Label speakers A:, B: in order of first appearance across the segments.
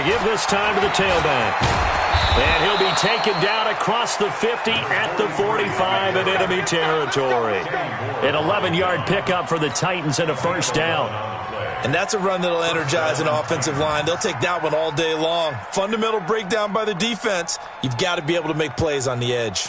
A: They give this time to the tailback. And he'll be taken down across the 50 at the 45 in enemy territory. An 11-yard pickup for the Titans and a first down.
B: And that's a run that'll energize an offensive line. They'll take that one all day long. Fundamental breakdown by the defense. You've got to be able to make plays on the edge.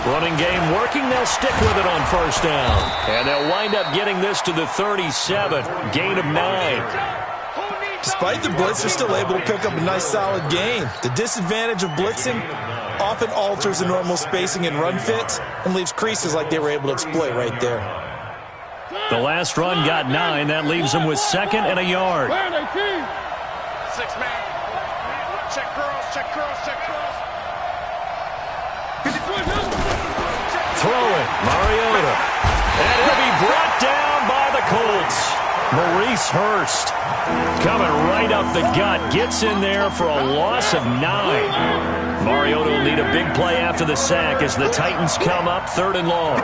A: Running game working. They'll stick with it on first down. And they'll wind up getting this to the 37. Gain of 9.
B: Despite the blitz, they're still able to pick up a nice solid gain. The disadvantage of blitzing often alters the normal spacing and run fits and leaves creases like they were able to exploit right there.
A: The last run got 9. That leaves them with second and a yard.
C: 6-man. Check curls, check curls, check curls.
A: Throwing, Mariota. And he'll be brought down by the Colts. Maurice Hurst coming right up the gut. Gets in there for a loss of 9. Mariota will need a big play after the sack as the Titans come up 3rd and long.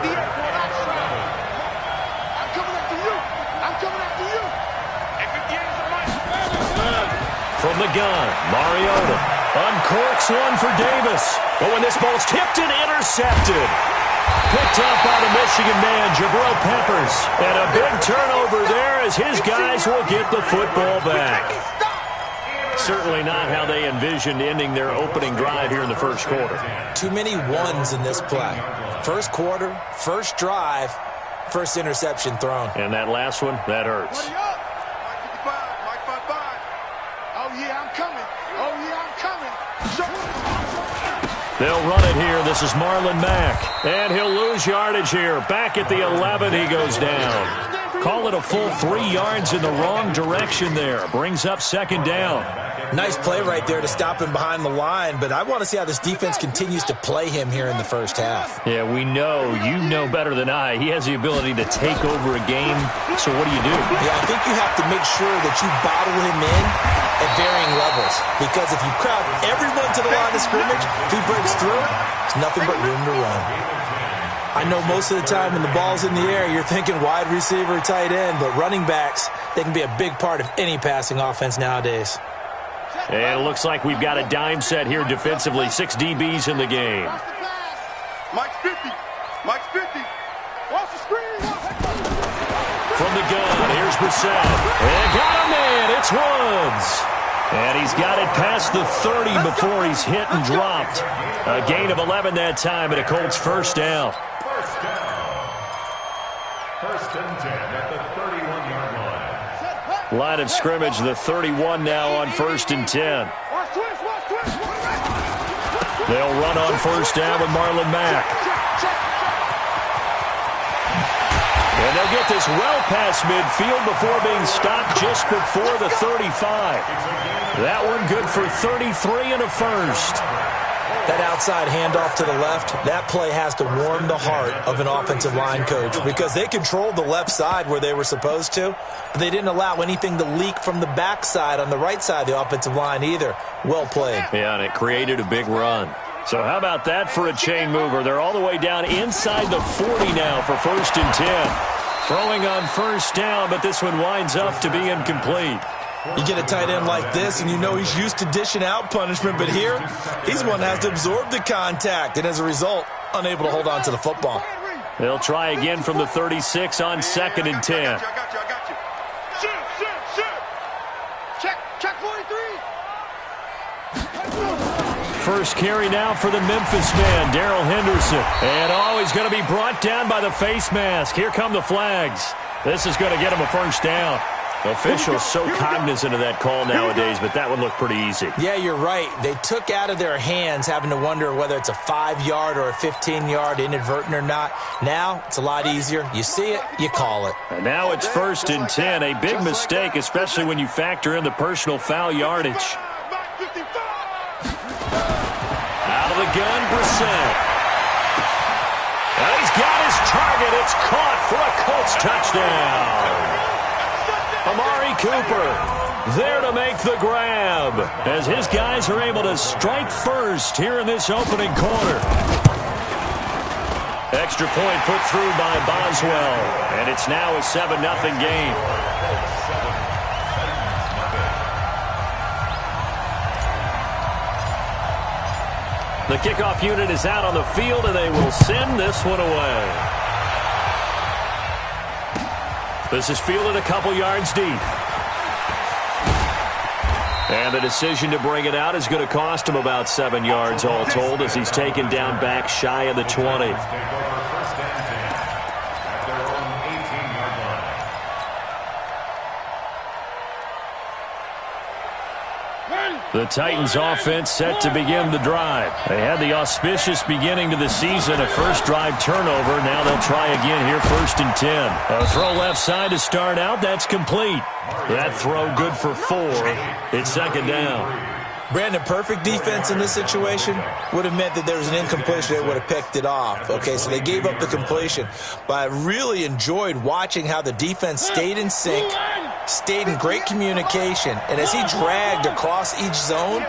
A: From the gun, Mariota uncorks one for Davis. But when this ball's tipped and intercepted. Picked up by the Michigan man, Jabril Peppers. And a big turnover there as his guys will get the football back. Certainly not how they envisioned ending their opening drive here in the first quarter.
B: Too many ones in this play. First quarter, first drive, first interception thrown.
A: And that last one, that hurts. They'll run it here. This is Marlon Mack. And he'll lose yardage here. Back at the 11, he goes down. Call it a full 3 yards in the wrong direction there. Brings up second down.
B: Nice play right there to stop him behind the line, but I want to see how this defense continues to play him here in the first half.
A: Yeah, we know. You know better than I. He has the ability to take over a game. So what do you do?
B: Yeah, I think you have to make sure that you bottle him in at varying levels, because if you crowd everyone to the line of scrimmage, if he breaks through, there's nothing but room to run. I know most of the time when the ball's in the air, you're thinking wide receiver, tight end, but running backs, they can be a big part of any passing offense nowadays.
A: And it looks like we've got a dime set here defensively. 6 DBs in the game.
C: Mike's 50. Mike's 50. Watch the screen.
A: From the gun, here's Brissett. And got a man. It's Woods. And he's got it past the 30 before he's hit and dropped. A gain of 11 that time and a Colts first down.
D: First and 10 at the 31-yard line.
A: Line of scrimmage, the 31 now on first and 10. They'll run on first down with Marlon Mack. And they'll get this well past midfield before being stopped just before the 35. That one good for 33 and a first.
B: That outside handoff to the left, that play has to warm the heart of an offensive line coach because they controlled the left side where they were supposed to, but they didn't allow anything to leak from the backside on the right side of the offensive line either. Well played.
A: Yeah, and it created a big run. So how about that for a chain mover? They're all the way down inside the 40 now for first and 10. Throwing on first down, but this one winds up to be incomplete.
B: You get a tight end like this, and you know he's used to dishing out punishment, but here, he's the one that has to absorb the contact, and as a result, unable to hold on to the football.
A: They'll try again from the 36 on second and 10.
C: I got you. Shoot. Check 43.
A: First carry now for the Memphis man, Darrell Henderson. And he's going to be brought down by the face mask. Here come the flags. This is going to get him a first down. Officials so cognizant of that call nowadays, but that one looked pretty easy.
B: Yeah, you're right. They took out of their hands having to wonder whether it's a 5-yard or a 15-yard inadvertent or not. Now, it's a lot easier. You see it, you call it.
A: And now it's first and 10. A big mistake, especially when you factor in the personal foul yardage. Out of the gun, Brissett. And he's got his target. It's caught for a Colts touchdown. A Amari Cooper there to make the grab as his guys are able to strike first here in this opening quarter. Extra point put through by Boswell, and it's now a 7-0 game. The kickoff unit is out on the field, and they will send this one away. This is fielded a couple yards deep. And the decision to bring it out is going to cost him about 7 yards all told as he's taken down back shy of the 20. The Titans offense set to begin the drive. They had the auspicious beginning to the season, a first drive turnover. Now they'll try again here, 1st and 10. A throw left side to start out. That's complete. That throw good for 4. It's 2nd down.
B: Brandon, perfect defense in this situation would have meant that there was an incompletion. They would have picked it off. Okay, so they gave up the completion. But I really enjoyed watching how the defense stayed in sync, stayed in great communication. And as he dragged across each zone,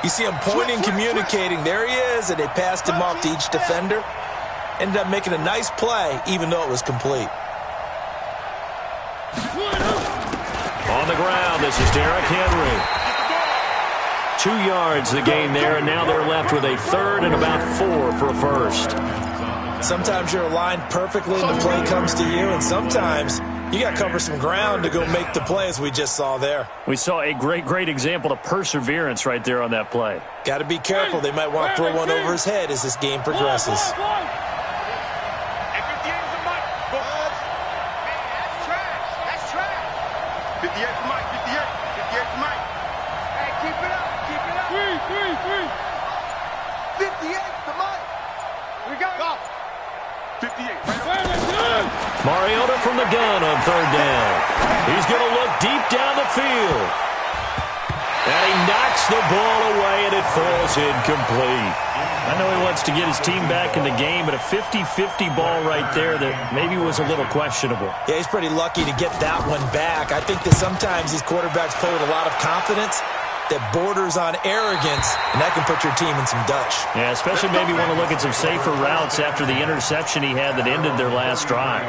B: you see him pointing, communicating. There he is, and they passed him off to each defender. Ended up making a nice play, even though it was complete.
A: On the ground, this is Derrick Henry. 2 yards the gain there, and now they're left with a 3rd and about 4 for a first.
B: Sometimes you're aligned perfectly and the play comes to you, and sometimes you got to cover some ground to go make the play, as we just saw there.
A: We saw a great example of perseverance right there on that play.
B: Got to be careful. They might want to throw one over his head as this game progresses.
A: Mariota from the gun on 3rd down. He's going to look deep down the field. And he knocks the ball away, and it falls incomplete. I know he wants to get his team back in the game, but a 50-50 ball right there that maybe was a little questionable.
B: Yeah, he's pretty lucky to get that one back. I think that sometimes these quarterbacks play with a lot of confidence that borders on arrogance, and that can put your team in some Dutch.
A: Yeah, especially maybe want to look at some safer routes after the interception he had that ended their last drive.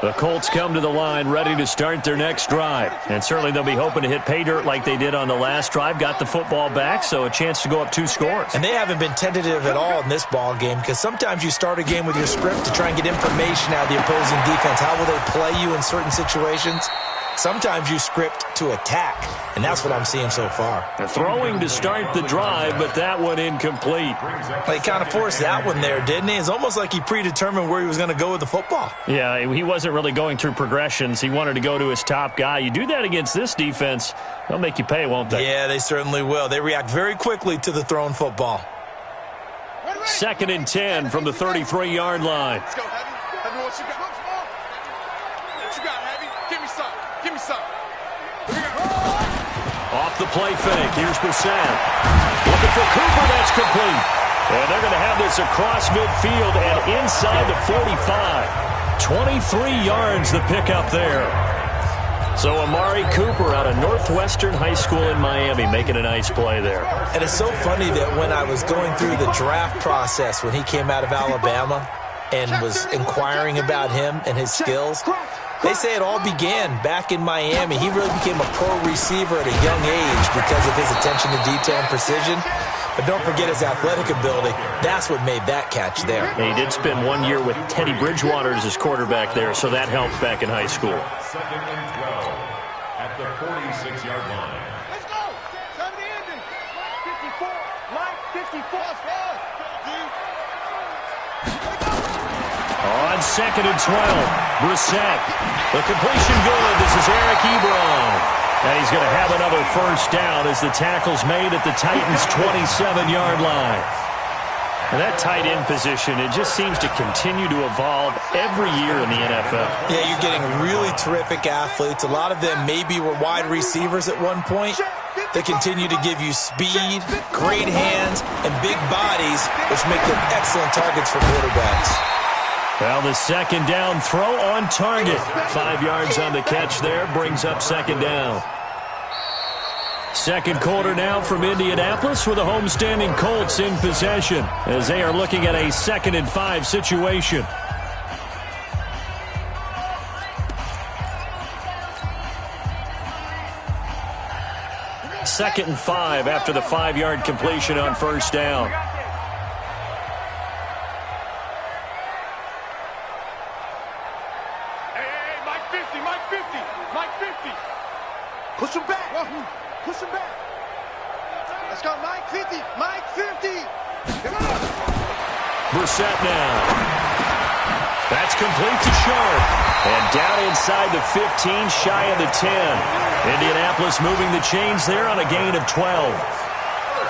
A: The Colts come to the line ready to start their next drive. And certainly they'll be hoping to hit pay dirt like they did on the last drive. Got the football back, so a chance to go up 2 scores.
B: And they haven't been tentative at all in this ball game, because sometimes you start a game with your script to try and get information out of the opposing defense. How will they play you in certain situations? Sometimes you script to attack, and that's what I'm seeing so far.
A: They're throwing to start the drive, but that one incomplete.
B: He kind of forced that one there, didn't he? It's almost like he predetermined where he was going to go with the football.
A: Yeah, he wasn't really going through progressions. He wanted to go to his top guy. You do that against this defense, they'll make you pay, won't they?
B: Yeah, they certainly will. They react very quickly to the thrown football.
A: 2nd and 10 from the 33-yard line.
C: Let's go, Heavy. Heavy, what you got? What you got, Heavy? Give me some. Give me some.
A: Off the play fake. Here's Brissett. Looking for Cooper. That's complete. And they're going to have this across midfield and inside the 45. 23 yards the pickup there. So Amari Cooper out of Northwestern High School in Miami making a nice play there.
B: And it's so funny that when I was going through the draft process when he came out of Alabama and was inquiring about him and his skills, they say it all began back in Miami. He really became a pro receiver at a young age because of his attention to detail and precision. But don't forget his athletic ability. That's what made that catch there.
A: He did spend 1 year with Teddy Bridgewater as his quarterback there, so that helped back in high school.
D: 2nd and 12 at the 46-yard line.
C: Let's go. 70 ending. 54. Mike, 54.
A: On 2nd and 12, Brissett. The completion good. This is Eric Ebron. And he's going to have another first down as the tackle's made at the Titans' 27-yard line. And that tight end position, it just seems to continue to evolve every year in the NFL.
B: Yeah, you're getting really terrific athletes. A lot of them maybe were wide receivers at one point. They continue to give you speed, great hands, and big bodies, which make them excellent targets for quarterbacks.
A: Well, the second down throw on target. 5 yards on the catch there, brings up second down. Second quarter now from Indianapolis with the homestanding Colts in possession as they are looking at a 2nd and 5 situation. Second and 5 after the 5-yard completion on first down.
C: Hey, Mike 50, Mike 50, Mike 50. Push him back. Push him back. Let's go, Mike 50, Mike 50.
A: Brissett now. That's complete to Sharp. And down inside the 15, shy of the 10. Indianapolis moving the chains there on a gain of 12.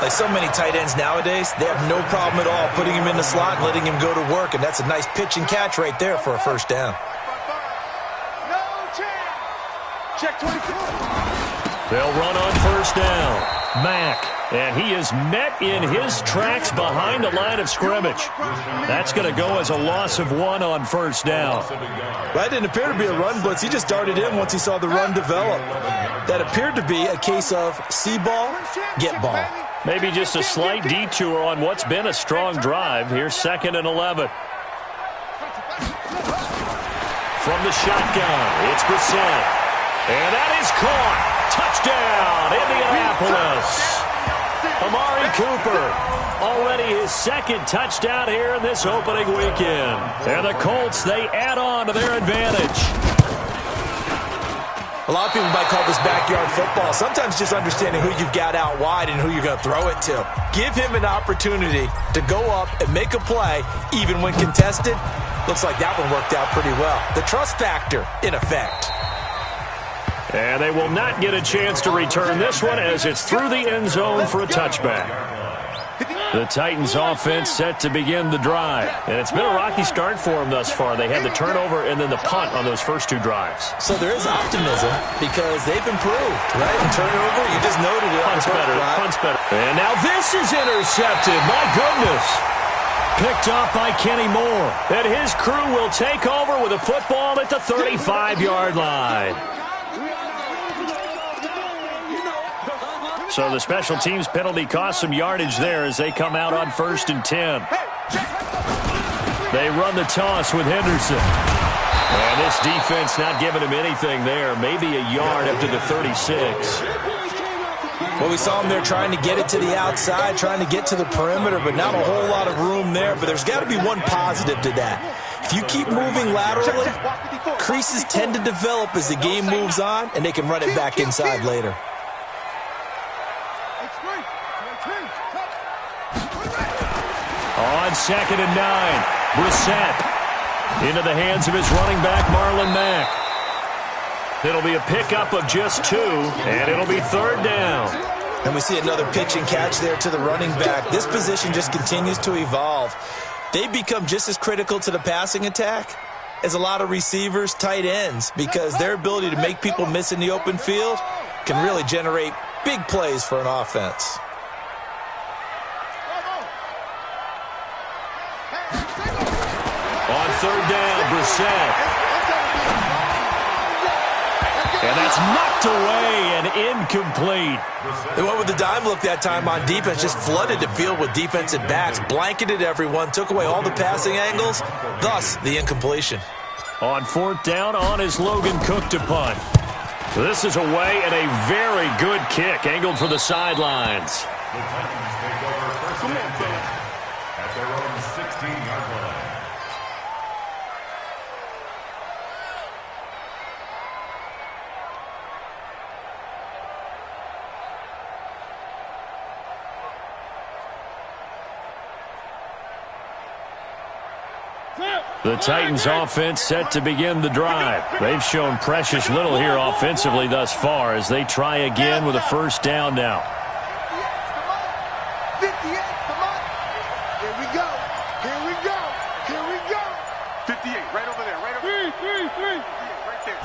B: Like so many tight ends nowadays, they have no problem at all putting him in the slot and letting him go to work. And that's a nice pitch and catch right there for a first down.
C: No chance. Check 24.
A: They'll run on first down. Mack, and he is met in his tracks behind the line of scrimmage. That's going to go as a loss of 1 on first down.
B: That didn't appear to be a run blitz. He just darted in once he saw the run develop. That appeared to be a case of see ball, get ball.
A: Maybe just a slight detour on what's been a strong drive. Here's 2nd and 11. From the shotgun, it's Brissett. And that is caught. Touchdown, Indianapolis. Amari Cooper, already his 2nd touchdown here in this opening weekend. And the Colts, they add on to their advantage.
B: A lot of people might call this backyard football. Sometimes just understanding who you've got out wide and who you're going to throw it to. Give him an opportunity to go up and make a play, even when contested. Looks like that one worked out pretty well. The trust factor, in effect.
A: And they will not get a chance to return this one as it's through the end zone for a touchback. The Titans offense set to begin the drive. And it's been a rocky start for them thus far. They had the turnover and then the punt on those first 2 drives.
B: So there is optimism because they've improved, right? And turnover, you just noted it.
A: Punt's better. Punt's better. And now this is intercepted. My goodness. Picked off by Kenny Moore. And his crew will take over with a football at the 35-yard line. So the special teams penalty cost some yardage there as they come out on 1st and 10. They run the toss with Henderson. And this defense not giving him anything there. Maybe a yard up to the 36.
B: Well, we saw him there trying to get it to the outside, trying to get to the perimeter, but not a whole lot of room there. But there's got to be one positive to that. If you keep moving laterally, creases tend to develop as the game moves on, and they can run it back inside later.
A: On 2nd and 9, Brissett into the hands of his running back, Marlon Mack. It'll be a pickup of just 2, and it'll be 3rd down.
B: And we see another pitch and catch there to the running back. This position just continues to evolve. They become just as critical to the passing attack as a lot of receivers, tight ends, because their ability to make people miss in the open field can really generate big plays for an offense.
A: On 3rd down, Brissett. And that's knocked away and incomplete.
B: They went with the dime look that time on defense, just flooded the field with defensive backs, blanketed everyone, took away all the passing angles, thus the incompletion.
A: On 4th down, on is Logan Cook to punt. This is away and a very good kick, angled for the sidelines.
D: The Titans take over 1st and 10 at their own 16-yard line.
A: The Titans offense set to begin the drive. They've shown precious little here offensively thus far as they try again with a 1st down now.
C: 58, come on. Here we go. Here we go. Here we go. 58, right over there. Right over there. Three. Right there.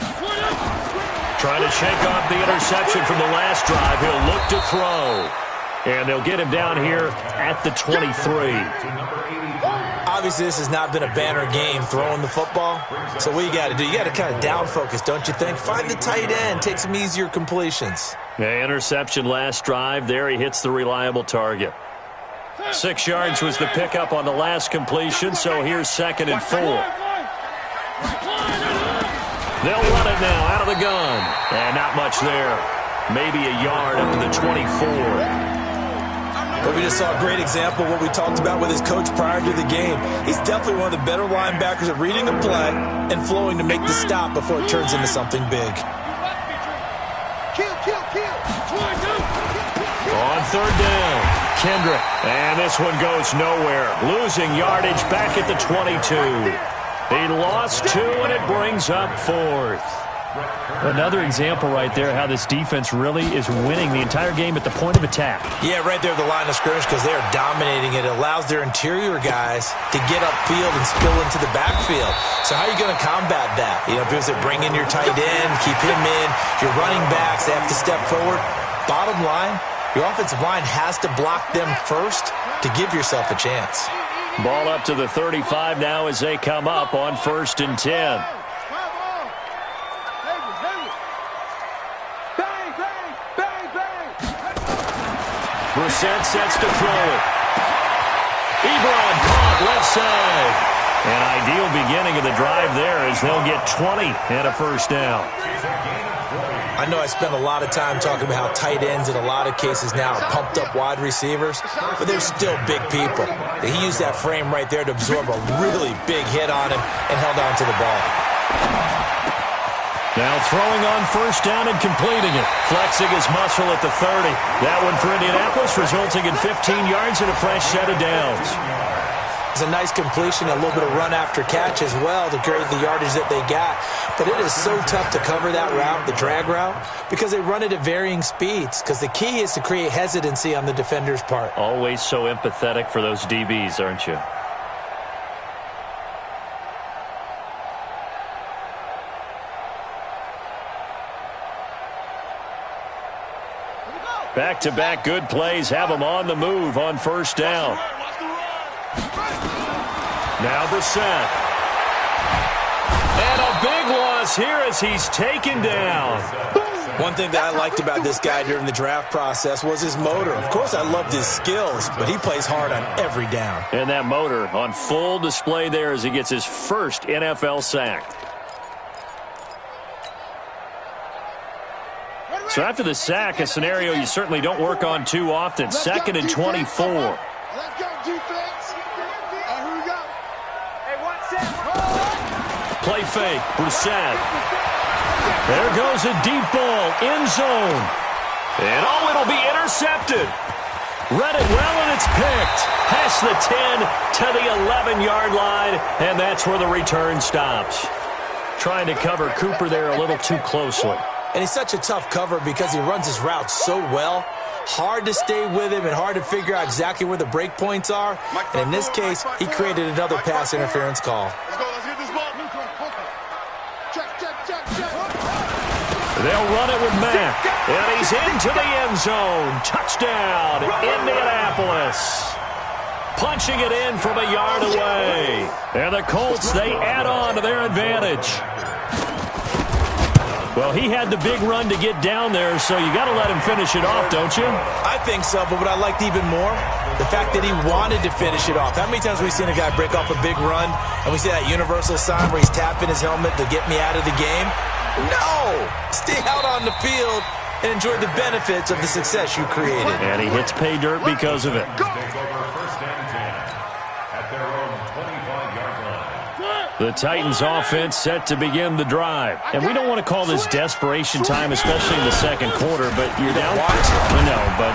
A: Trying to shake off the interception from the last drive. He'll look to throw. And they'll get him down here at the 23.
B: Obviously, this has not been a banner game throwing the football. So what you got to do, you got to kind of down focus, don't you think? Find the tight end, take some easier completions.
A: Yeah, interception last drive. There he hits the reliable target. 6 yards was the pickup on the last completion, so here's 2nd and 4. They'll run it now out of the gun. And not much there. Maybe a yard up to the 24.
B: But we just saw a great example of what we talked about with his coach prior to the game. He's definitely one of the better linebackers at reading a play and flowing to make the stop before it turns into something big.
A: On 3rd down, Kendrick. And this one goes nowhere. Losing yardage back at the 22. He lost 2, and it brings up 4th.
E: Another example right there how this defense really is winning the entire game at the point of attack.
B: Yeah, right there at the line of scrimmage because they are dominating it. It allows their interior guys to get upfield and spill into the backfield. So how are you going to combat that? You know, because they bring in your tight end, keep him in, your running backs, they have to step forward. Bottom line, your offensive line has to block them first to give yourself a chance.
A: Ball up to the 35 now as they come up on 1st and 10. Brissett sets to throw it. Ebron caught left side. An ideal beginning of the drive there as they'll get 20 and a 1st down.
B: I know I spent a lot of time talking about how tight ends in a lot of cases now are pumped up wide receivers, but they're still big people. He used that frame right there to absorb a really big hit on him and held on to the ball.
A: Now throwing on 1st down and completing it. Flexing his muscle at the 30. That one for Indianapolis, resulting in 15 yards and a fresh set of downs.
B: It's a nice completion, a little bit of run after catch as well to create the yardage that they got. But it is so tough to cover that route, the drag route, because they run it at varying speeds. Because the key is to create hesitancy on the defender's part.
A: Always so empathetic for those DBs, aren't you? Back-to-back good plays have them on the move on 1st down. Now Brissett. And a big loss here as he's taken down.
B: One thing that I liked about this guy during the draft process was his motor. Of course, I loved his skills, but he plays hard on every down.
A: And that motor on full display there as he gets his first NFL sack. So after the sack, a scenario you certainly don't work on too often. 2nd and 24.
C: Let's go, defense. Here we go. Hey, 1 set.
A: Play fake. Brissett. There goes a deep ball. End zone. And it'll be intercepted. Read it well, and it's picked. Past the 10 to the 11-yard line, and that's where the return stops. Trying to cover Cooper there a little too closely.
B: And he's such a tough cover because he runs his route so well. Hard to stay with him and hard to figure out exactly where the break points are. And in this case, he created another pass interference call.
C: Let's go. Let's get this ball. Check.
A: They'll run it with Mack. And he's into the end zone. Touchdown, Indianapolis. Punching it in from a yard away. And the Colts, they add on to their advantage. Well, he had the big run to get down there, so you got to let him finish it off, don't you?
B: I think so, but what I liked even more, the fact that he wanted to finish it off. How many times have we seen a guy break off a big run, and we see that universal sign where he's tapping his helmet to get me out of the game? No! Stay out on the field and enjoy the benefits of the success you created.
A: And he hits pay dirt because of it. The Titans offense set to begin the drive. And we don't want to call this desperation time, especially in the 2nd quarter, but you're down. No, but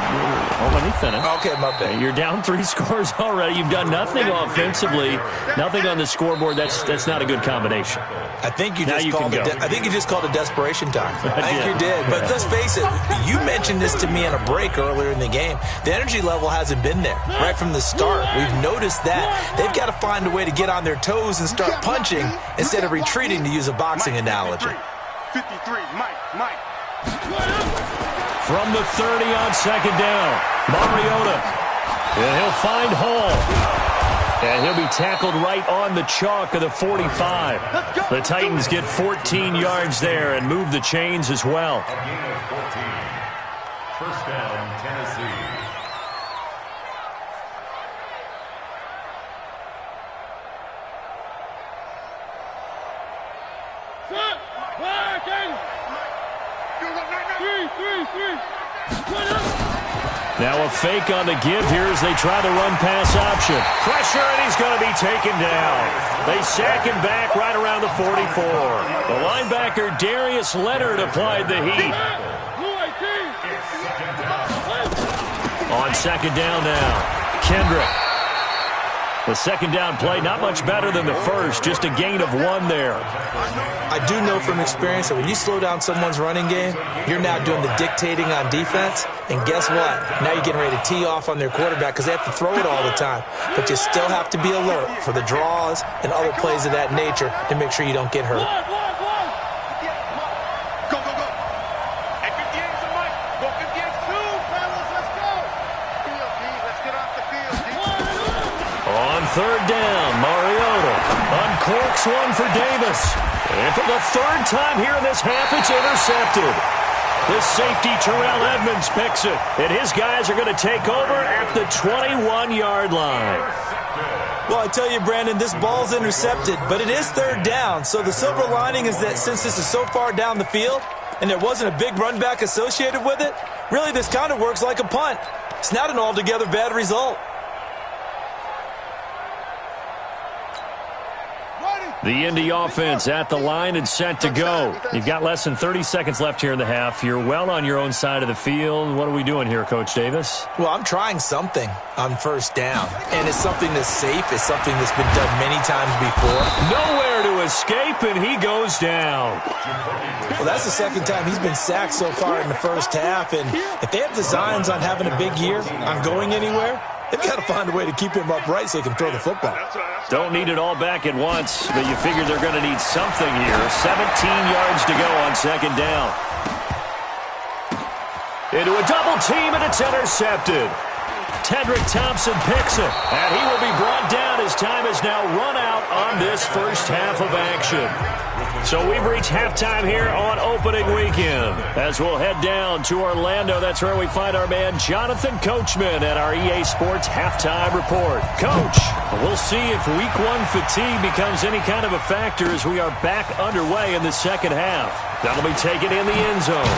A: let me finish.
B: Okay, my bad.
A: You're down 3 scores already. You've done nothing offensively, nothing on the scoreboard. That's not a good combination.
B: I think you just called it desperation time. I think you did. But let's face it, you mentioned this to me in a break earlier in the game. The energy level hasn't been there right from the start. We've noticed that. They've got to find a way to get on their toes and start punching instead of retreating, to use a boxing analogy.
C: 53, Mike.
A: From the 30 on 2nd down, Mariota. And he'll find Hall.
E: And he'll be tackled right on the chalk of the 45. The Titans get 14 yards there and move the chains as well.
D: A gain of 14. First down, Tennessee.
E: Now a fake on the give here as they try the run-pass option.
A: Pressure, and he's going to be taken down. They sack him back right around the 44.
E: The linebacker Darius Leonard applied the heat. On second down now, Kendrick. The second down play, not much better than the first, just a gain of 1 there.
B: I do know from experience that when you slow down someone's running game, you're now doing the dictating on defense. And guess what? Now you're getting ready to tee off on their quarterback because they have to throw it all the time. But you still have to be alert for the draws and other plays of that nature to make sure you don't get hurt.
A: Third down, Mariota uncorks one for Davis. And for the third time here in this half, it's intercepted. The safety, Terrell Edmonds, picks it. And his guys are going to take over at the 21-yard line.
B: Well, I tell you, Brandon, this ball's intercepted, but it is third down. So the silver lining is that since this is so far down the field and there wasn't a big run back associated with it, really this kind of works like a punt. It's not an altogether bad result.
E: The Indy offense at the line and set to go. You've got less than 30 seconds left here in the half. You're well on your own side of the field. What are we doing here, Coach Davis?
B: Well, I'm trying something on first down, and it's something that's safe. It's something that's been done many times before.
A: Nowhere to escape, and he goes down.
B: Well, that's the second time he's been sacked so far in the first half, and if they have designs on having a big year, on going anywhere, they've got to find a way to keep him upright so he can throw the football.
A: Don't need it all back at once, but you figure they're going to need something here. 17 yards to go on second down. Into a double team, and it's intercepted. Tedrick Thompson picks it, and he will be brought down. His time is now run out on this first half of action. So we've reached halftime here on opening weekend. As we'll head down to Orlando, that's where we find our man Jonathan Coachman at our EA Sports Halftime Report. Coach, we'll see if Week 1 fatigue becomes any kind of a factor as we are back underway in the second half. That'll be taken in the end zone.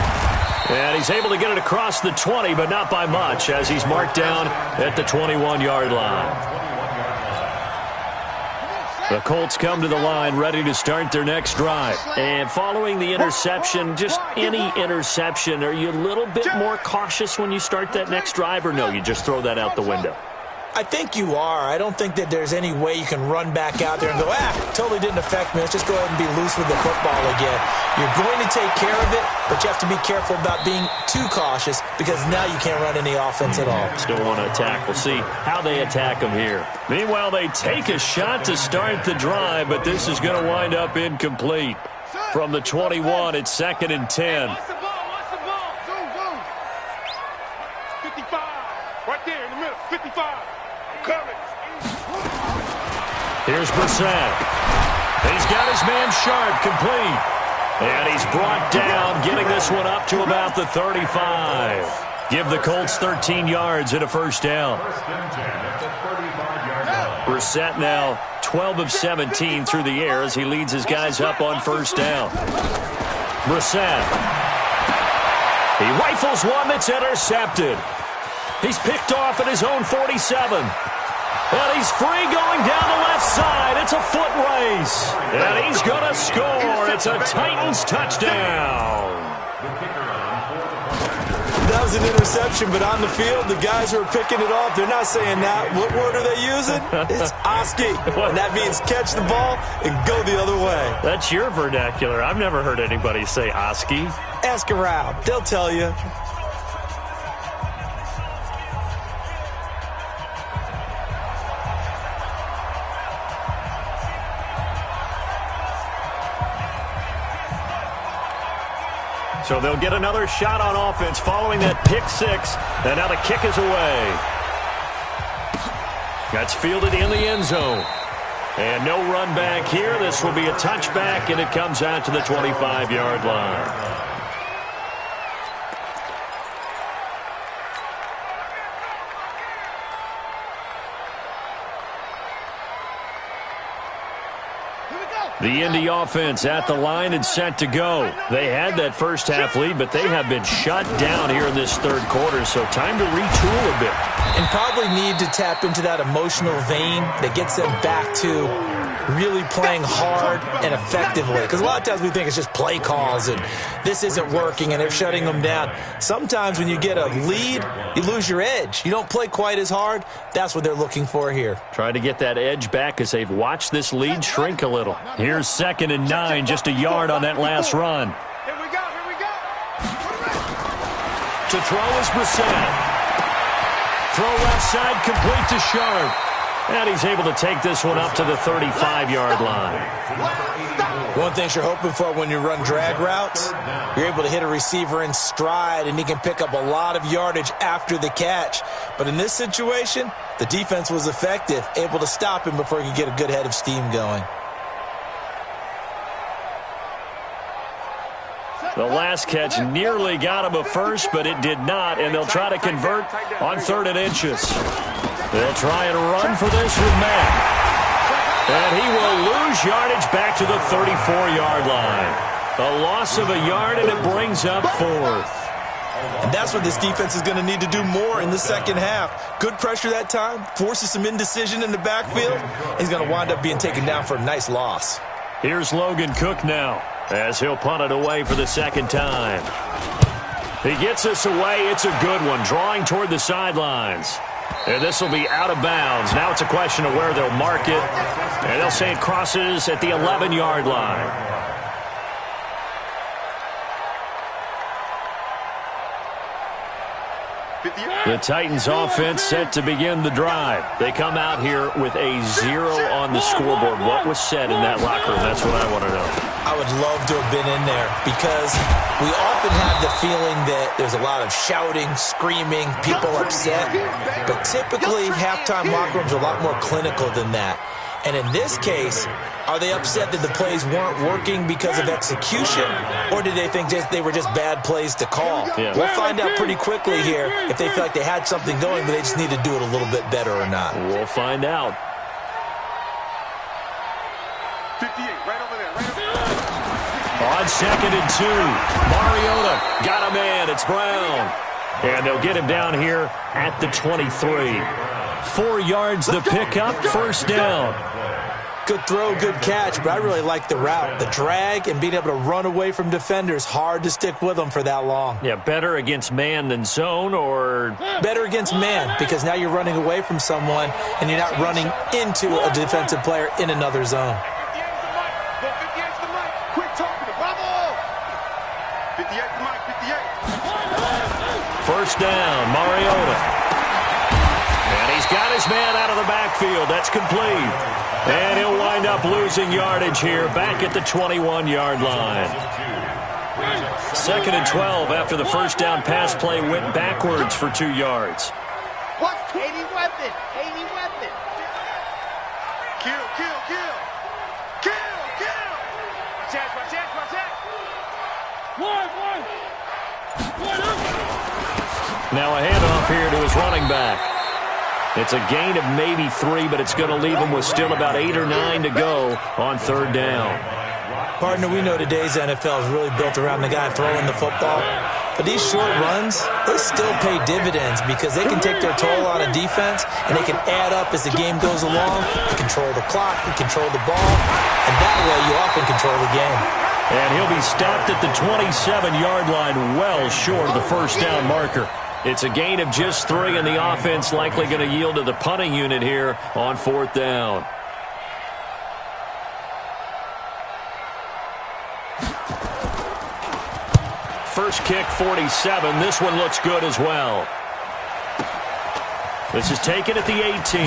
A: And he's able to get it across the 20, but not by much, as he's marked down at the 21-yard line. The Colts come to the line ready to start their next drive. And following the interception, just any interception, are you a little bit more cautious when you start that next drive, or no, you just throw that out the window?
B: I think you are. I don't think that there's any way you can run back out there and go, totally didn't affect me. Let's just go ahead and be loose with the football again. You're going to take care of it, but you have to be careful about being too cautious because now you can't run any offense at all.
A: Still want to attack. We'll see how they attack them here. Meanwhile, they take a shot to start the drive, but this is going to wind up incomplete. From the 21, it's 2nd and 10.
C: Watch the ball. Zoom. 55. Right there in the middle. 55.
A: Here's Brissett. He's got his man Sharp complete. And he's brought down, getting this one up to about the 35. Give the Colts 13 yards and a first down. Brissett now 12 of 17 through the air as he leads his guys up on first down. Brissett. He rifles one that's intercepted. He's picked off at his own 47. And he's free going down the left side. It's a foot race. And he's going to score. It's a Titans touchdown.
B: That was an interception, but on the field, the guys who are picking it off, they're not saying that. What word are they using? It's Oski. And that means catch the ball and go the other way.
E: That's your vernacular. I've never heard anybody say Oski.
B: Ask around. They'll tell you.
A: So they'll get another shot on offense following that pick six. And now the kick is away. That's fielded in the end zone. And no run back here. This will be a touchback, and it comes out to the 25-yard line. The Indy offense at the line and set to go. They had that first half lead, but they have been shut down here in this third quarter, so time to retool a bit.
B: And probably need to tap into that emotional vein that gets them back to really playing hard and effectively. Because a lot of times we think it's just play calls and this isn't working and they're shutting them down. Sometimes when you get a lead, you lose your edge. You don't play quite as hard. That's what they're looking for here.
A: Try to get that edge back as they've watched this lead shrink a little. Here's 2nd and 9, just a yard on that last run.
C: Here we go, here we go.
A: To throw is Brissett. Throw left side, complete to Sharp. And he's able to take this one up to the 35-yard line.
B: One thing you're hoping for when you run drag routes, you're able to hit a receiver in stride, and he can pick up a lot of yardage after the catch. But in this situation, the defense was effective, able to stop him before he could get a good head of steam going.
A: The last catch nearly got him a first, but it did not, and they'll try to convert on 3rd and inches. They'll try and run for this with Mack. And he will lose yardage back to the 34-yard line. A loss of a yard, and it brings up 4th.
B: And that's what this defense is going to need to do more in the second half. Good pressure that time, forces some indecision in the backfield. He's going to wind up being taken down for a nice loss.
A: Here's Logan Cook now, as he'll punt it away for the second time. He gets this away. It's a good one, drawing toward the sidelines. And this will be out of bounds. Now it's a question of where they'll mark it. And they'll say it crosses at the 11-yard line. The Titans offense set to begin the drive. They come out here with a 0 on the scoreboard. What was said in that locker room? That's what I want to know.
B: I would love to have been in there because we often have the feeling that there's a lot of shouting, screaming, people upset. But typically, halftime locker rooms are a lot more clinical than that. And in this case, are they upset that the plays weren't working because of execution, or did they think they were just bad plays to call?
A: Yeah.
B: We'll find out pretty quickly here if they feel like they had something going, but they just need to do it a little bit better or not.
A: We'll find out.
C: 58, right over there, right over there.
A: On 2nd and 2, Mariota got a man. It's Brown. And they'll get him down here at the 23. 4 yards the pickup, first down.
B: Good throw, good catch, but I really like the route. The drag and being able to run away from defenders, hard to stick with them for that long.
A: Yeah, better against man than zone, or?
B: Better against man, because now you're running away from someone and you're not running into a defensive player in another zone.
C: 58's the mic. Quit talking. Bravo. 58's the mic, 58.
A: First down, Mariota. And he's got his man out of the backfield. That's complete. And he'll wind up losing yardage here back at the 21-yard line. 2nd and 12 after the first down pass play went backwards for 2 yards.
C: What? 80 weapon. 80 weapon. Kill, kill, kill. Kill, kill. Watch out, watch out, watch out.
A: Now a handoff here to his running back. It's a gain of maybe 3, but it's going to leave him with still about 8 or 9 to go on 3rd down.
B: Partner, we know today's NFL is really built around the guy throwing the football. But these short runs, they still pay dividends because they can take their toll on a defense and they can add up as the game goes along. You control the clock, you control the ball, and that way you often control the game.
A: And he'll be stopped at the 27-yard line, well short of the first down marker. It's a gain of just 3, and the offense likely going to yield to the punting unit here on 4th down. First kick, 47. This one looks good as well. This is taken at the 18.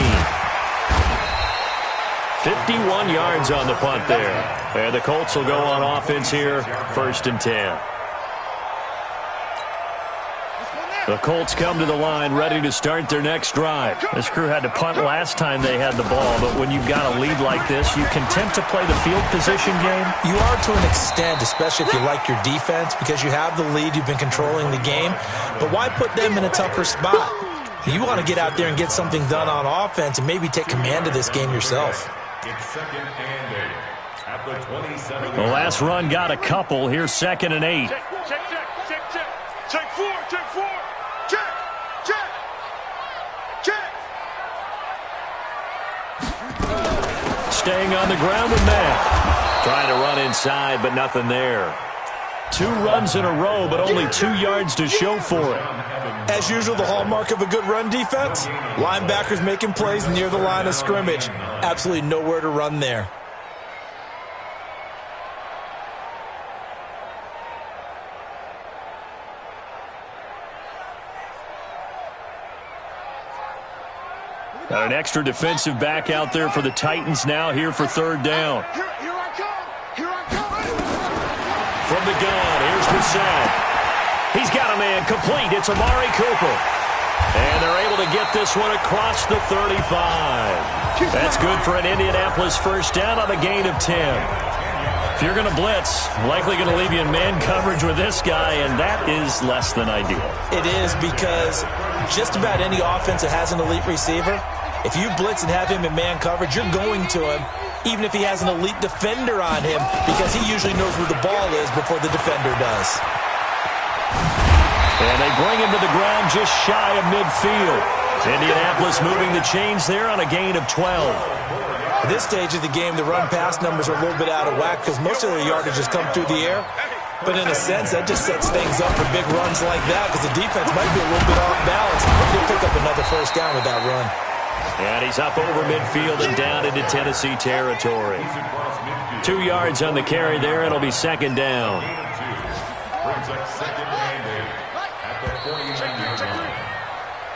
A: 51 yards on the punt there. And the Colts will go on offense here, 1st and 10.
E: The Colts come to the line ready to start their next drive. This crew had to punt last time they had the ball, but when you've got a lead like this, you can tempt to play the field position game.
B: You are to an extent, especially if you like your defense, because you have the lead, you've been controlling the game. But why put them in a tougher spot? You want to get out there and get something done on offense and maybe take command of this game yourself.
D: It's 2nd and 8 at the 27.
E: The last run got a couple. Here's 2nd and 8.
C: Check. Check 4. Check.
E: Staying on the ground with Matt. Trying to run inside, but nothing there. 2 runs in a row, but only 2 yards to show for it.
B: As usual, the hallmark of a good run defense, linebackers making plays near the line of scrimmage. Absolutely nowhere to run there.
E: Got an extra defensive back out there for the Titans now here for 3rd down.
C: Here I come.
E: From the gun, here's Brissett. He's got a man complete. It's Amari Cooper. And they're able to get this one across the 35. That's good for an Indianapolis 1st down on a gain of 10. If you're going to blitz, likely going to leave you in man coverage with this guy, and that is less than ideal.
B: It is, because just about any offense that has an elite receiver, if you blitz and have him in man coverage, you're going to him, even if he has an elite defender on him, because he usually knows where the ball is before the defender does.
E: And they bring him to the ground just shy of midfield. Indianapolis moving the chains there on a gain of 12.
B: At this stage of the game, the run-pass numbers are a little bit out of whack because most of their yardage has come through the air. But in a sense, that just sets things up for big runs like that because the defense might be a little bit off balance. They'll pick up another 1st down with that run.
E: And he's up over midfield and down into Tennessee territory. 2 yards on the carry there. It'll be 2nd down.
D: Brings up 2nd and 8 at the 49-yard line.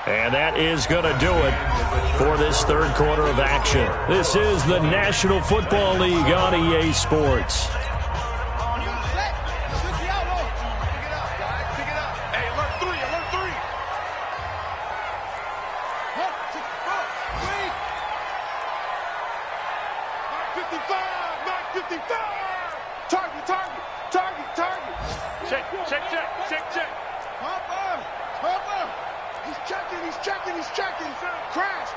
E: And that is going to do it for this 3rd quarter of action. This is the National Football League on EA Sports.
C: Check. He's checking. Crash.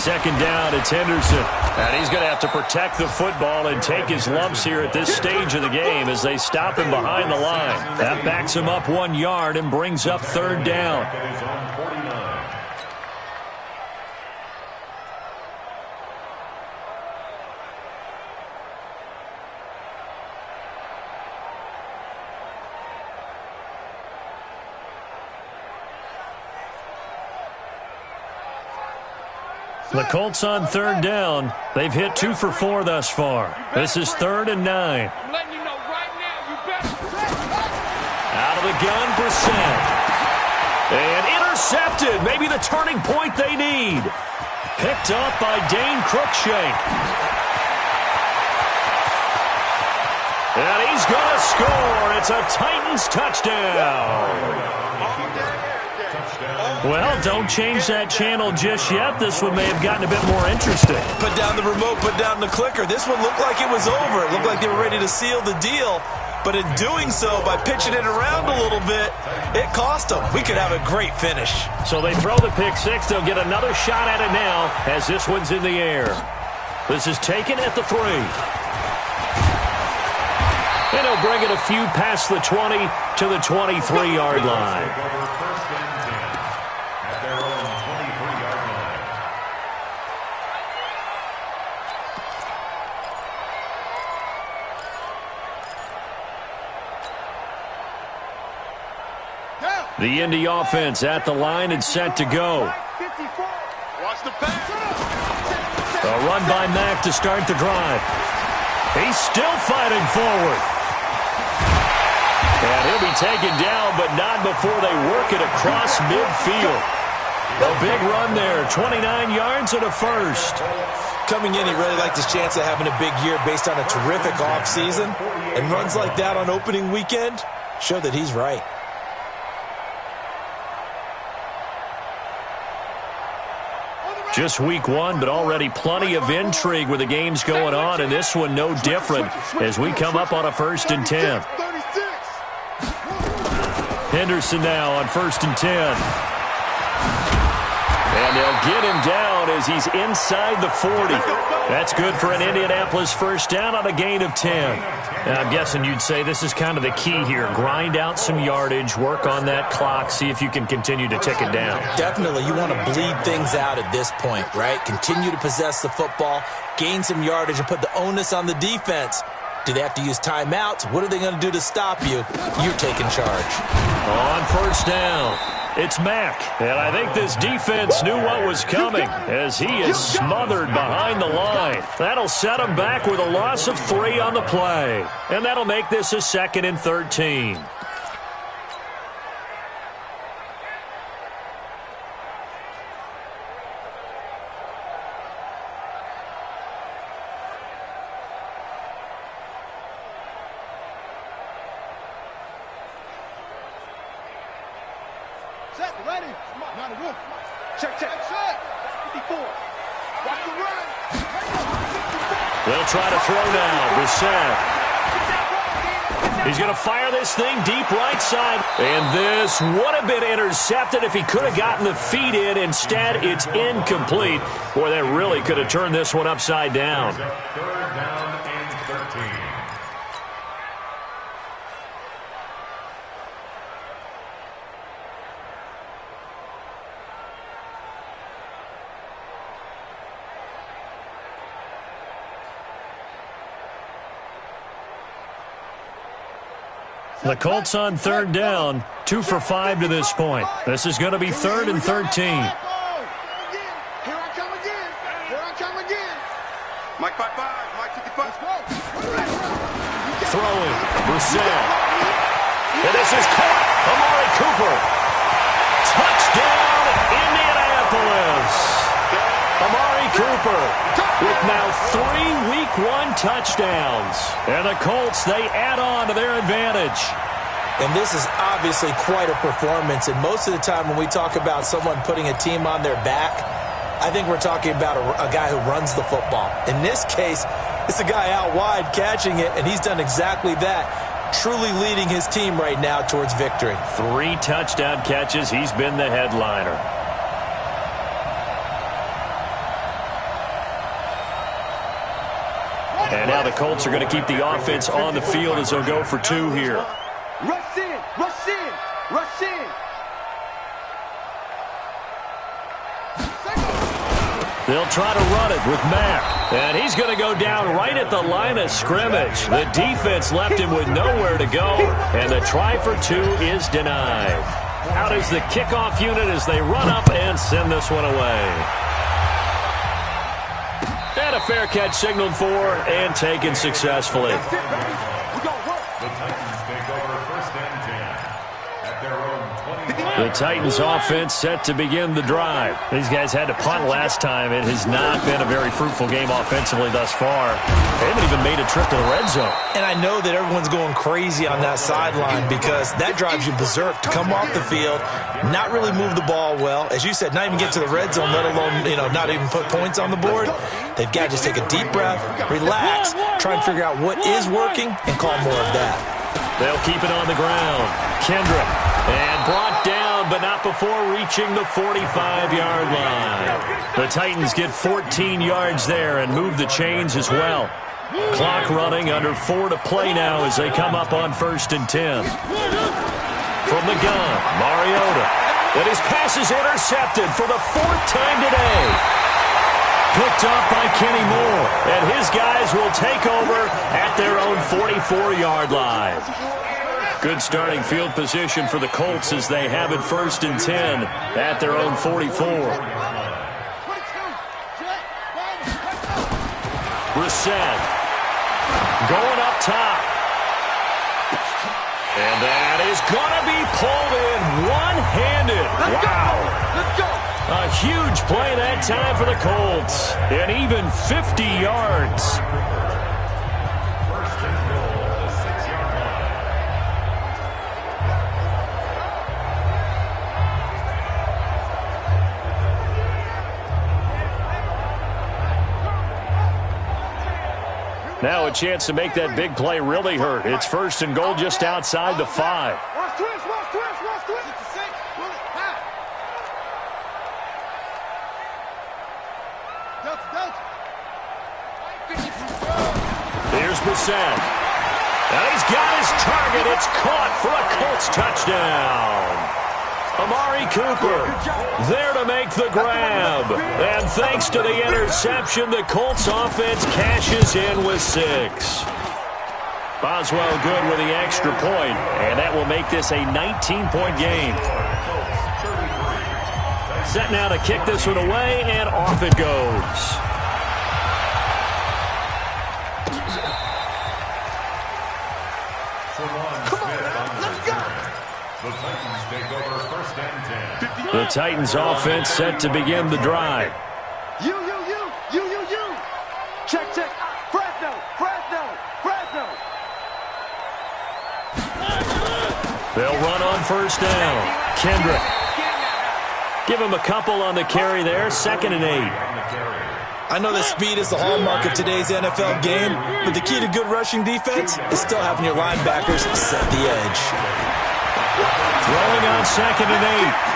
E: 2nd down, it's Henderson. And he's going to have to protect the football and take his lumps here at this stage of the game as they stop him behind the line. That backs him up 1 yard and brings up 3rd down. The Colts on 3rd down. They've hit 2 for 4 thus far. This is 3rd and 9.
C: I'm letting you know right now, you better.
E: Out of the gun, Brissett. And intercepted. Maybe the turning point they need. Picked up by Dane Cruikshank. And he's going to score. It's a Titans touchdown. Well, don't change that channel just yet. This one may have gotten a bit more interesting.
B: Put down the remote, put down the clicker. This one looked like it was over. It looked like they were ready to seal the deal. But in doing so, by pitching it around a little bit, it cost them. We could have a great finish.
E: So they throw the pick six. They'll get another shot at it now as this one's in the air. This is taken at the 3. And he'll bring it a few past the 20 to the 23-yard line. The Indy offense at the line and set to go.
C: Watch the pass.
E: A run by Mack to start the drive. He's still fighting forward. And he'll be taken down, but not before they work it across midfield. A big run there, 29 yards and a first.
B: Coming in, he really liked his chance of having a big year based on a terrific offseason. And runs like that on opening weekend, show that he's right.
A: Just week one, but already plenty of intrigue with the games going on, and this one no different as we come up on a 1st and 10. Henderson now on 1st and 10. And they'll get him down as he's inside the 40. That's good for an Indianapolis first down on a gain of 10. Now, I'm guessing you'd say this is kind of the key here. Grind out some yardage, work on that clock, see if you can continue to tick it down.
B: Definitely. You want to bleed things out at this point, right? Continue to possess the football, gain some yardage, and put the onus on the defense. Do they have to use timeouts? What are they going to do to stop you? You're taking charge.
A: On 1st down, it's Mack. And I think this defense knew what was coming as he is smothered behind the line. That'll set him back with a loss of 3 on the play. And that'll make this a 2nd and 13.
C: Ready? Not a wolf. Check. 54. Watch the run.
A: They'll try to throw now. Brissett. He's going to fire this thing deep right side. And this would have been intercepted if he could have gotten the feet in. Instead, it's incomplete. Boy, that really could have turned this one upside down.
D: 3rd down and 13.
A: The Colts on 3rd down, 2 for 5 to this point. This is going to be 3rd and 13.
C: Here I come again. Mike 5-5, Mike 55.
A: Throwing, Brissett. And this is caught. Amari Cooper. Touchdown, Indianapolis. Amari Cooper with now 3 Week 1 touchdowns. And the Colts, they add on to their advantage.
B: And this is obviously quite a performance. And most of the time when we talk about someone putting a team on their back, I think we're talking about a guy who runs the football. In this case, it's a guy out wide catching it, and he's done exactly that, truly leading his team right now towards victory.
A: 3 touchdown catches. He's been the headliner. And now the Colts are going to keep the offense on the field as they'll go for 2 here.
C: Rush in.
A: They'll try to run it with Mack. And he's going to go down right at the line of scrimmage. The defense left him with nowhere to go. And the try for 2 is denied. Out is the kickoff unit as they run up and send this one away. And a fair catch signaled for and taken successfully.
D: The Titans take over 1st and 10 at their own 20.
A: The Titans offense set to begin the drive. These guys had to punt last time. It has not been a very fruitful game offensively thus far. They haven't even made a trip to the red zone.
B: And I know that everyone's going crazy on that sideline because that drives you berserk to come off the field, not really move the ball well. As you said, not even get to the red zone, let alone, not even put points on the board. They've got to just take a deep breath, relax, try and figure out what is working, and call more of that.
A: They'll keep it on the ground. Kendrick. And brought down, but not before reaching the 45-yard line. The Titans get 14 yards there and move the chains as well. Clock running, under 4 to play now as they come up on 1st and 10. From the gun, Mariota. And his pass is intercepted for the 4th time today. Picked up by Kenny Moore. And his guys will take over at their own 44-yard line. Good starting field position for the Colts as they have it 1st and 10 at their own 44. Brissett going up top. And that is going to be pulled in one-handed. Wow.
C: Let's go.
A: A huge play that time for the Colts. And even 50 yards. Now a chance to make that big play really hurt. It's 1st and goal just outside the 5.
C: Watch twist, watch twist, watch twist.
A: Here's Brissett. And he's got his target. It's caught for a Colts touchdown. Amari Cooper there to make the grab. And thanks to the interception, the Colts offense cashes in with 6. Boswell good with the extra point, and that will make this a 19-point game. Set now to kick this one away, and off it goes. The Titans offense set to begin the drive.
C: You. Check. Fresno.
A: They'll run on 1st down. Kendrick. Give him a couple on the carry there. 2nd and 8.
B: I know that speed is the hallmark of today's NFL game, but the key to good rushing defense is still having your linebackers set the edge.
A: Throwing on 2nd and 8.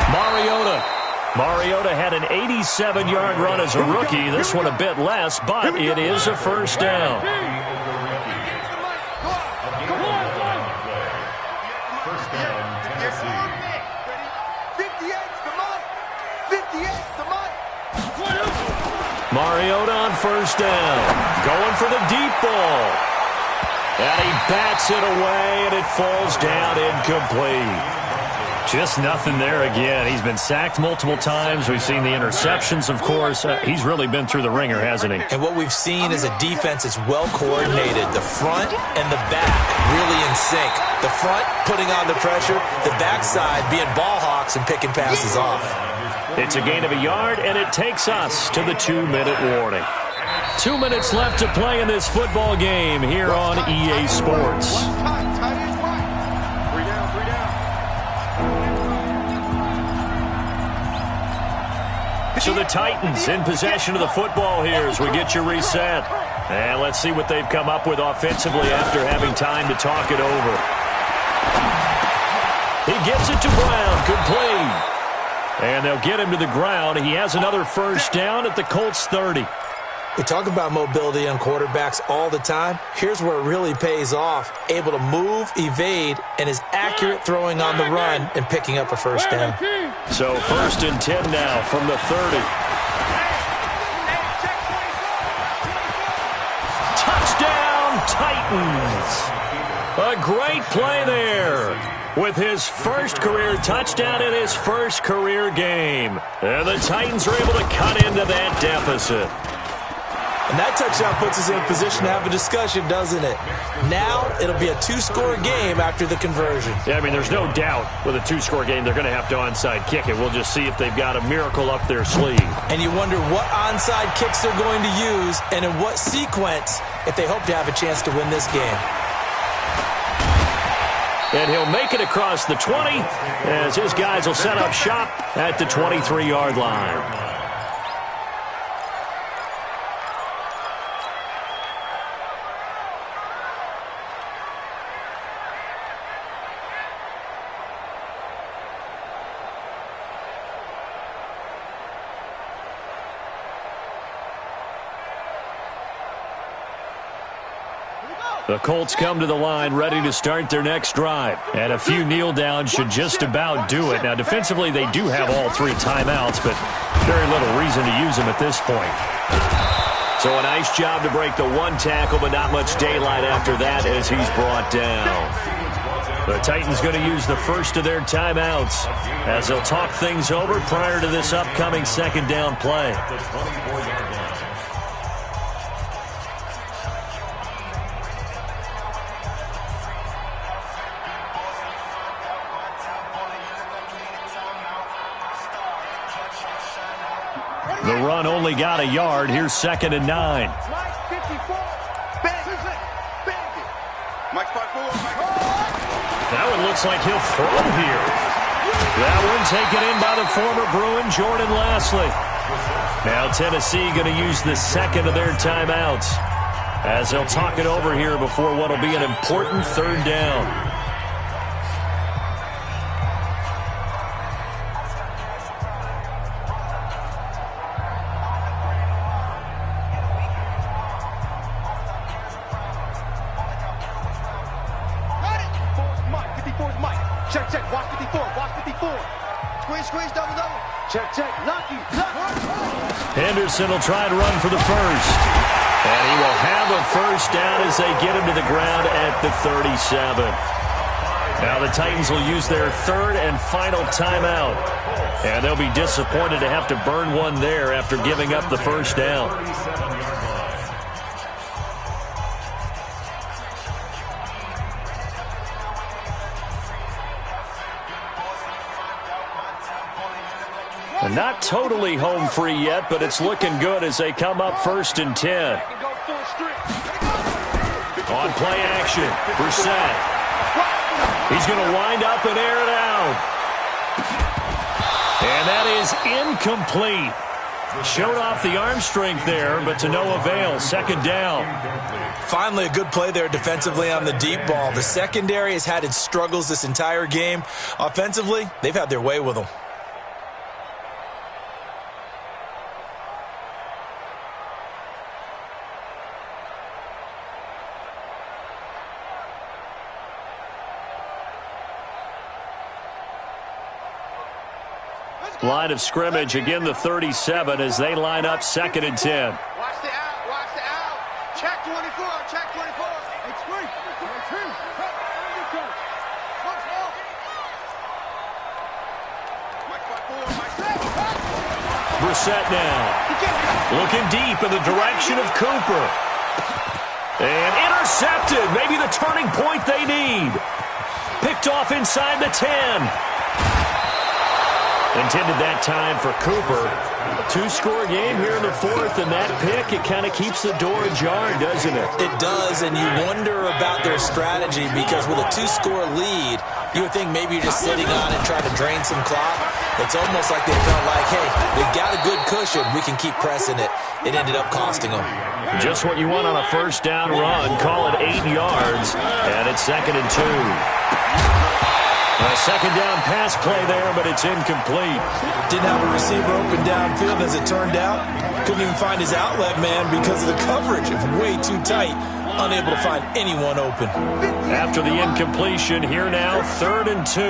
A: Mariota had an 87-yard run as a rookie. This one a bit less, but it is a 1st down. Mariota on 1st down. Going for the deep ball. And he bats it away, and it falls down incomplete. Just nothing there again. He's been sacked multiple times. We've seen the interceptions, of course. He's really been through the ringer, hasn't he?
B: And what we've seen is a defense that's well coordinated. The front and the back really in sync. The front putting on the pressure, the backside being ball hawks and picking passes off.
A: It's a gain of a yard, and it takes us to the 2-minute warning. 2 minutes left to play in this football game here on EA Sports. So the Titans in possession of the football here as we get you reset. And let's see what they've come up with offensively after having time to talk it over. He gets it to Brown, complete. And they'll get him to the ground. He has another 1st down at the Colts 30.
B: We talk about mobility on quarterbacks all the time. Here's where it really pays off. Able to move, evade, and is accurate throwing on the run and picking up a 1st down.
A: So 1st and 10 now from the 30. Touchdown, Titans. A great play there with his 1st career touchdown in his 1st career game. And the Titans are able to cut into that deficit.
B: And that touchdown puts us in a position to have a discussion, doesn't it? Now it'll be a 2-score game after the conversion.
A: Yeah, I mean, there's no doubt with a 2-score game they're going to have to onside kick it. We'll just see if they've got a miracle up their sleeve.
B: And you wonder what onside kicks they're going to use and in what sequence if they hope to have a chance to win this game.
A: And he'll make it across the 20 as his guys will set up shop at the 23-yard line. The Colts come to the line ready to start their next drive. And a few kneel downs should just about do it. Now, defensively, they do have all 3 timeouts, but very little reason to use them at this point. So a nice job to break the 1 tackle, but not much daylight after that as he's brought down. The Titans going to use the first of their timeouts as they'll talk things over prior to this upcoming 2nd down play. The run only got a yard. Here's 2nd and 9.
C: That
A: one looks like he'll throw here. That one taken in by the former Bruin, Jordan Lasley. Now Tennessee going to use the 2nd of their timeouts. as they'll talk it over here before what will be an important third down. Henderson will try and run for the first. And he will have a first down as they get him to the ground at the 37. Now the Titans will use their third and final timeout. And they'll be disappointed to have to burn one there after giving up the first down. And not totally home free yet, but it's looking good as they come up 1st and 10. On play action, Brissett. He's going to wind up and air it out. And that is incomplete. Showed off the arm strength there, but to no avail. 2nd down.
B: Finally, a good play there defensively on the deep ball. The secondary has had its struggles this entire game. Offensively, they've had their way with them.
A: Line of scrimmage, again the 37 as they line up 2nd and 10.
C: Watch the out, watch the out. Check 24, check 24. It's free.
A: Brissett now. Looking deep in the direction of Cooper. And intercepted. Maybe the turning point they need. Picked off inside the 10. Intended that time for Cooper. Two-score game here in the 4th, and that pick, it kind of keeps the door ajar, doesn't it?
B: It does, and you wonder about their strategy because with a 2-score lead, you would think maybe you're just sitting on it trying to drain some clock. It's almost like they felt like, hey, we've got a good cushion. We can keep pressing it. It ended up costing them.
A: Just what you want on a first down run. Call it 8 yards, and it's 2nd and 2. A 2nd down pass play there, but it's incomplete.
B: Didn't have a receiver open downfield as it turned out. Couldn't even find his outlet man because of the coverage. It's way too tight. Unable to find anyone open.
A: After the incompletion, here now, 3rd and 2.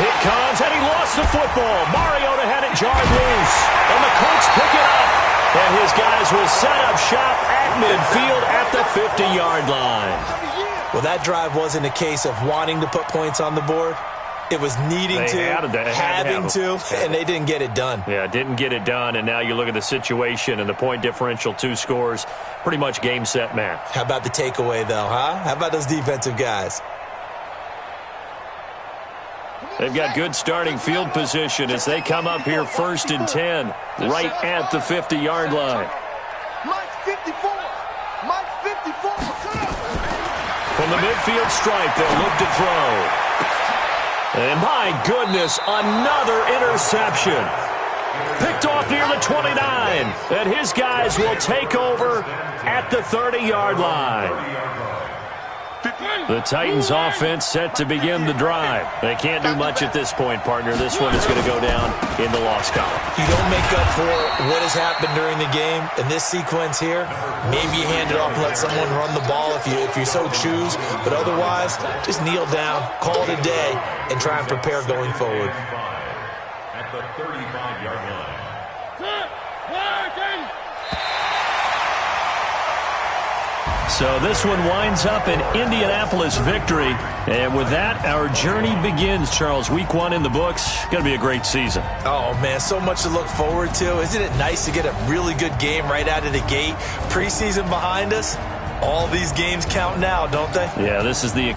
A: It comes, and he lost the football. Mariota had it jarred loose, and the Colts pick it up. And his guys will set up shop at midfield at the 50-yard line.
B: Well, that drive wasn't a case of wanting to put points on the board. It was needing having to, and they didn't get it done.
A: Yeah, didn't get it done, and now you look at the situation and the point differential, 2 scores, pretty much game, set, match.
B: How about the takeaway, though, huh? How about those defensive guys?
A: They've got good starting field position as they come up here 1st and 10, right at the 50-yard line.
C: Mike's 54. Mike's 54.
A: From the midfield stripe, they'll look to throw. And my goodness, another interception. Picked off near the 29. And his guys will take over at the 30-yard line. The Titans offense set to begin the drive. They can't do much at this point, partner. This one is going to go down in the loss column.
B: You don't make up for what has happened during the game. In this sequence here, maybe you hand it off and let someone run the ball if you so choose. But otherwise, just kneel down, call it a day, and try and prepare going forward.
D: At the 35-yard line.
A: So this one winds up an Indianapolis victory. And with that, our journey begins, Charles. Week 1 in the books. Going to be a great season.
B: Oh, man, so much to look forward to. Isn't it nice to get a really good game right out of the gate? Preseason behind us. All these games count now, don't they?
A: Yeah, this is the